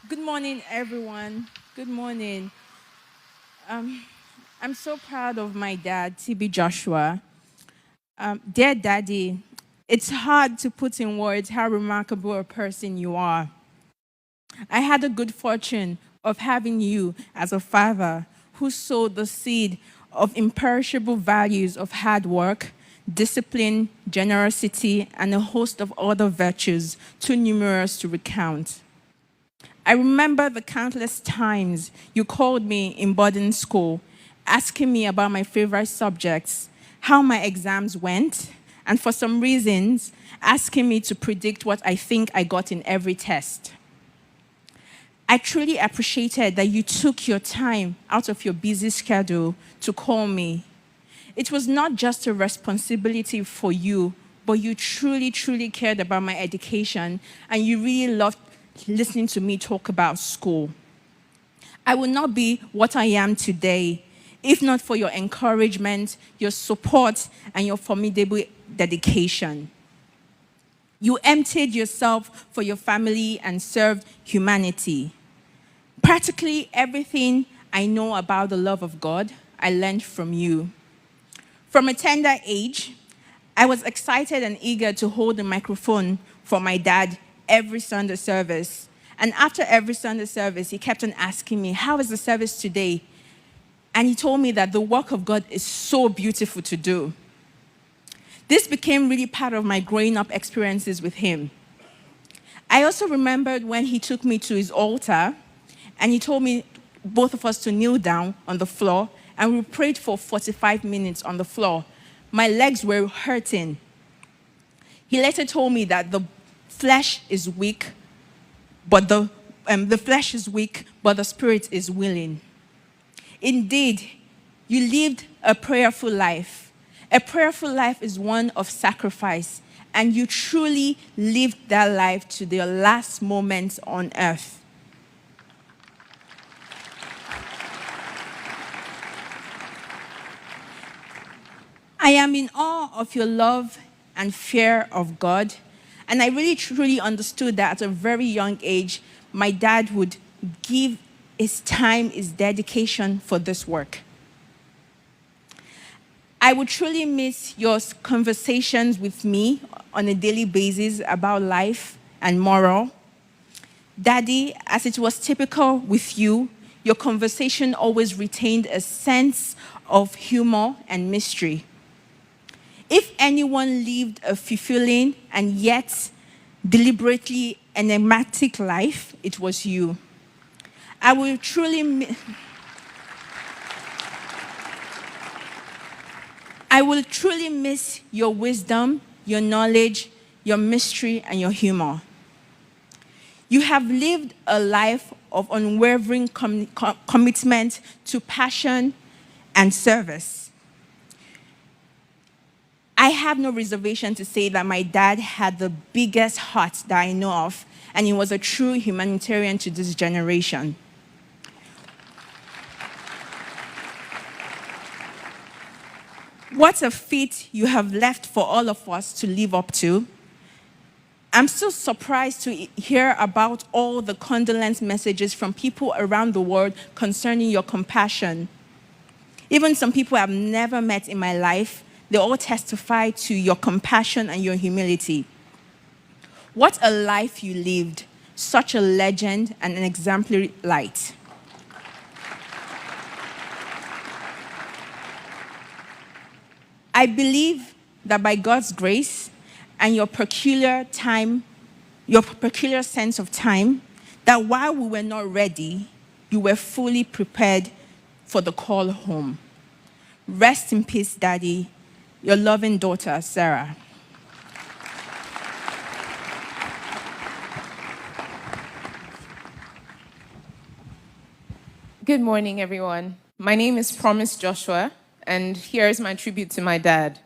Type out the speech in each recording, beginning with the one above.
Good morning, everyone. Good morning. Um, I'm so proud of my dad, TB Joshua. Dear Daddy, it's hard to put in words how remarkable a person you are. I had the good fortune of having you as a father who sowed the seed of imperishable values of hard work, discipline, generosity, and a host of other virtues too numerous to recount. I remember the countless times you called me in boarding school, asking me about my favorite subjects, how my exams went, and for some reasons, asking me to predict what I think I got in every test. I truly appreciated that you took your time out of your busy schedule to call me. It was not just a responsibility for you, but you truly, truly cared about my education, and you really loved listening to me talk about school. I would not be what I am today if not for your encouragement, your support, and your formidable dedication. You emptied yourself for your family and served humanity. Practically everything I know about the love of God, I learned from you. From a tender age, I was excited and eager to hold the microphone for my dad every Sunday service. And after every Sunday service, he kept on asking me, "How is the service today?" And he told me that the work of God is so beautiful to do. This became really part of my growing up experiences with him. I also remembered when he took me to his altar and he told me, both of us, to kneel down on the floor, and we prayed for 45 minutes on the floor. My legs were hurting. He later told me that the flesh is weak, but the flesh is weak, but the spirit is willing. Indeed, you lived a prayerful life. A prayerful life is one of sacrifice, and you truly lived that life to the last moments on earth. I am in awe of your love and fear of God, and I really truly understood that at a very young age, my dad would give his time, his dedication for this work. I would truly miss your conversations with me on a daily basis about life and moral. Daddy, as it was typical with you, your conversation always retained a sense of humor and mystery. If anyone lived a fulfilling and yet deliberately enigmatic life, it was you. I will truly I will truly miss your wisdom, your knowledge, your mystery, and your humor. You have lived a life of unwavering commitment to passion and service. I have no reservation to say that my dad had the biggest heart that I know of, and he was a true humanitarian to this generation. What a feat you have left for all of us to live up to. I'm so surprised to hear about all the condolence messages from people around the world concerning your compassion. Even some people I've never met in my life, they all testify to your compassion and your humility. What a life you lived, such a legend and an exemplary light. I believe that by God's grace and your peculiar sense of time, that while we were not ready, you were fully prepared for the call home. Rest in peace, Daddy. Your loving daughter, Sarah. Good morning, everyone. My name is Promise Joshua, and here is my tribute to my dad.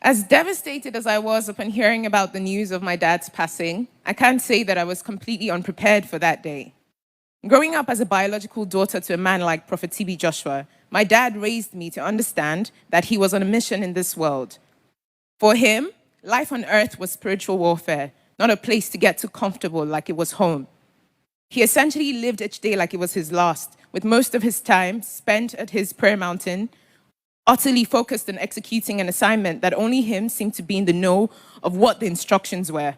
As devastated as I was upon hearing about the news of my dad's passing, I can't say that I was completely unprepared for that day. Growing up as a biological daughter to a man like Prophet Tbj Joshua, my dad raised me to understand that he was on a mission in this world. For him, life on earth was spiritual warfare, not a place to get too comfortable like it was home. He essentially lived each day like it was his last, with most of his time spent at his prayer mountain, utterly focused on executing an assignment that only him seemed to be in the know of what the instructions were.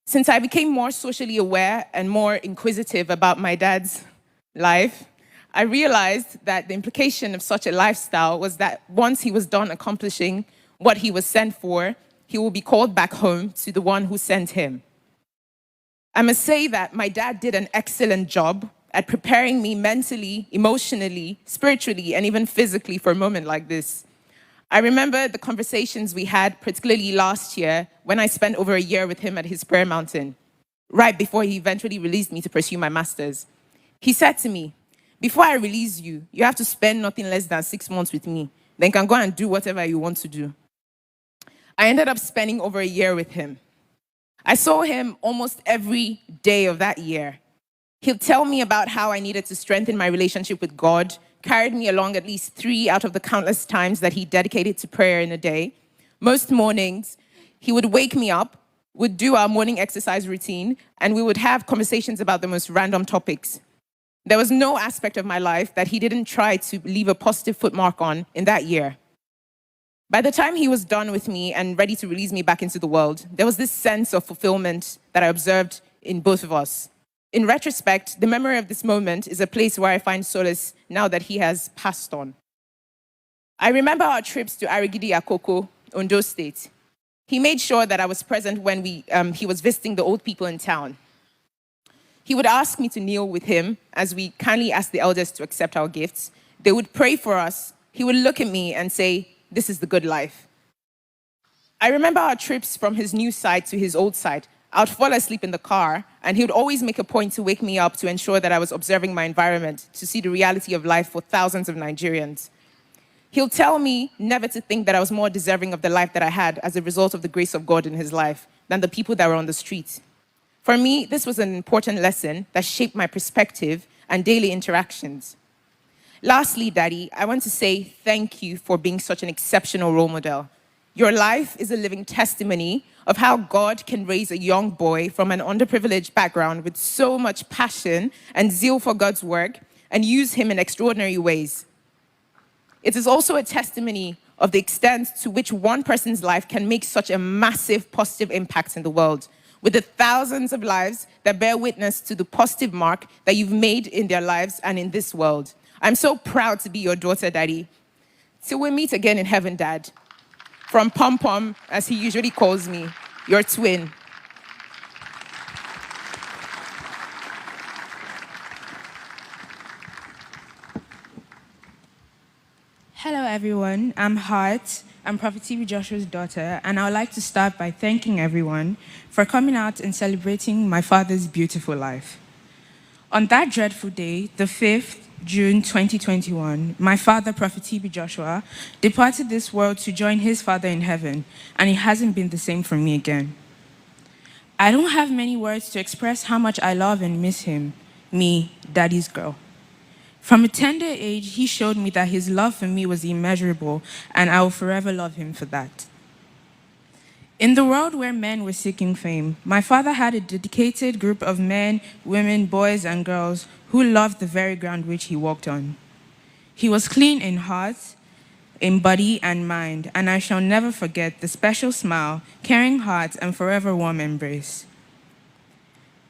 Since I became more socially aware and more inquisitive about my dad's life, I realized that the implication of such a lifestyle was that once he was done accomplishing what he was sent for, he will be called back home to the one who sent him. I must say that my dad did an excellent job at preparing me mentally, emotionally, spiritually, and even physically for a moment like this. I remember the conversations we had, particularly last year, when I spent over a year with him at his prayer mountain, right before he eventually released me to pursue my master's. He said to me, "Before I release you, you have to spend nothing less than 6 months with me. Then you can go and do whatever you want to do." I ended up spending over a year with him. I saw him almost every day of that year. He'll tell me about how I needed to strengthen my relationship with God, carried me along at least 3 out of the countless times that he dedicated to prayer in a day. Most mornings, he would wake me up, would do our morning exercise routine, and we would have conversations about the most random topics. There was no aspect of my life that he didn't try to leave a positive footmark on in that year. By the time he was done with me and ready to release me back into the world, there was this sense of fulfillment that I observed in both of us. In retrospect, the memory of this moment is a place where I find solace now that he has passed on. I remember our trips to Arigidi Akoko, Ondo State. He made sure that I was present when he was visiting the old people in town. He would ask me to kneel with him as we kindly asked the elders to accept our gifts. They would pray for us. He would look at me and say, "This is the good life." I remember our trips from his new site to his old site. I would fall asleep in the car, and he would always make a point to wake me up to ensure that I was observing my environment, to see the reality of life for thousands of Nigerians. He'll tell me never to think that I was more deserving of the life that I had as a result of the grace of God in his life than the people that were on the street. For me, this was an important lesson that shaped my perspective and daily interactions. Lastly, Daddy, I want to say thank you for being such an exceptional role model. Your life is a living testimony of how God can raise a young boy from an underprivileged background with so much passion and zeal for God's work and use him in extraordinary ways. It is also a testimony of the extent to which one person's life can make such a massive positive impact in the world, with the thousands of lives that bear witness to the positive mark that you've made in their lives and in this world. I'm so proud to be your daughter, Daddy. Till we meet again in heaven, Dad. From Pom Pom, as he usually calls me, your twin. Hello, everyone. I'm Hart. I'm Prophet Tbj Joshua's daughter, and I would like to start by thanking everyone for coming out and celebrating my father's beautiful life. On that dreadful day, the 5th June 2021, my father, Prophet Tbj Joshua, departed this world to join his father in heaven, and it hasn't been the same for me again. I don't have many words to express how much I love and miss him, me, Daddy's girl. From a tender age, he showed me that his love for me was immeasurable, and I will forever love him for that. In the world where men were seeking fame, my father had a dedicated group of men, women, boys, and girls who loved the very ground which he walked on. He was clean in heart, in body, and mind, and I shall never forget the special smile, caring heart, and forever warm embrace.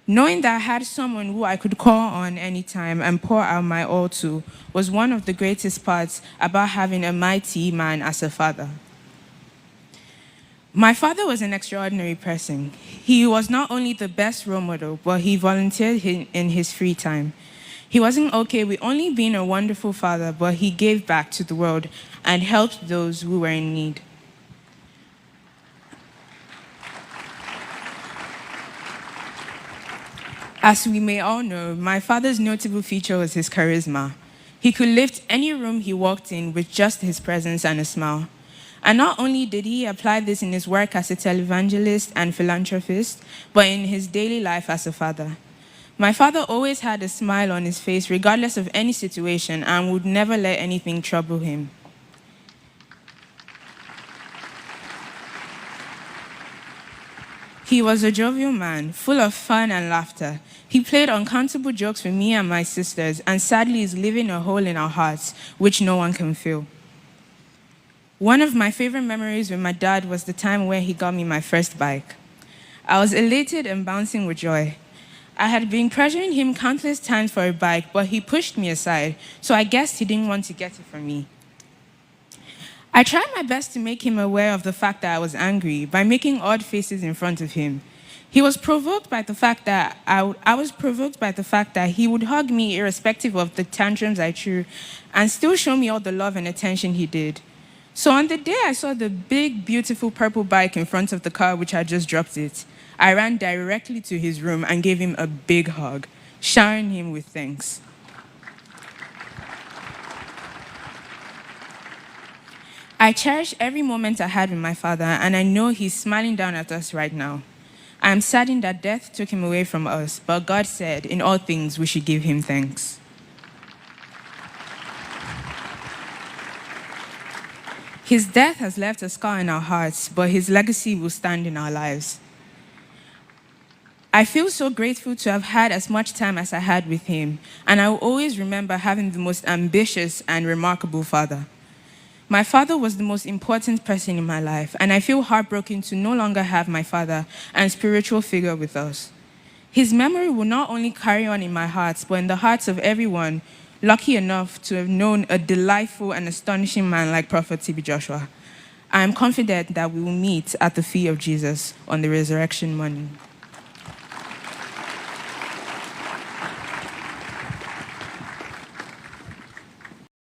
Knowing that I had someone who I could call on anytime and pour out my all to was one of the greatest parts about having a mighty man as a father. My father was an extraordinary person. He was not only the best role model, but he volunteered in his free time. He wasn't okay with only being a wonderful father, but he gave back to the world and helped those who were in need. As we may all know, my father's notable feature was his charisma. He could lift any room he walked in with just his presence and a smile. And not only did he apply this in his work as a televangelist and philanthropist, but in his daily life as a father. My father always had a smile on his face regardless of any situation and would never let anything trouble him. He was a jovial man, full of fun and laughter. He played uncountable jokes with me and my sisters, and sadly is leaving a hole in our hearts, which no one can fill. One of my favorite memories with my dad was the time where he got me my first bike. I was elated and bouncing with joy. I had been pressuring him countless times for a bike, but he pushed me aside, so I guessed he didn't want to get it from me. I tried my best to make him aware of the fact that I was angry by making odd faces in front of him. He was provoked by the fact that I was provoked by the fact that he would hug me irrespective of the tantrums I threw and still show me all the love and attention he did. So on the day I saw the big, beautiful purple bike in front of the car which had just dropped it, I ran directly to his room and gave him a big hug, showering him with thanks. I cherish every moment I had with my father, and I know he's smiling down at us right now. I am saddened that death took him away from us, but God said, in all things, we should give him thanks. His death has left a scar in our hearts, but his legacy will stand in our lives. I feel so grateful to have had as much time as I had with him, and I will always remember having the most ambitious and remarkable father. My father was the most important person in my life, and I feel heartbroken to no longer have my father and spiritual figure with us. His memory will not only carry on in my heart, but in the hearts of everyone lucky enough to have known a delightful and astonishing man like Prophet Tbj Joshua. I am confident that we will meet at the feet of Jesus on the resurrection morning.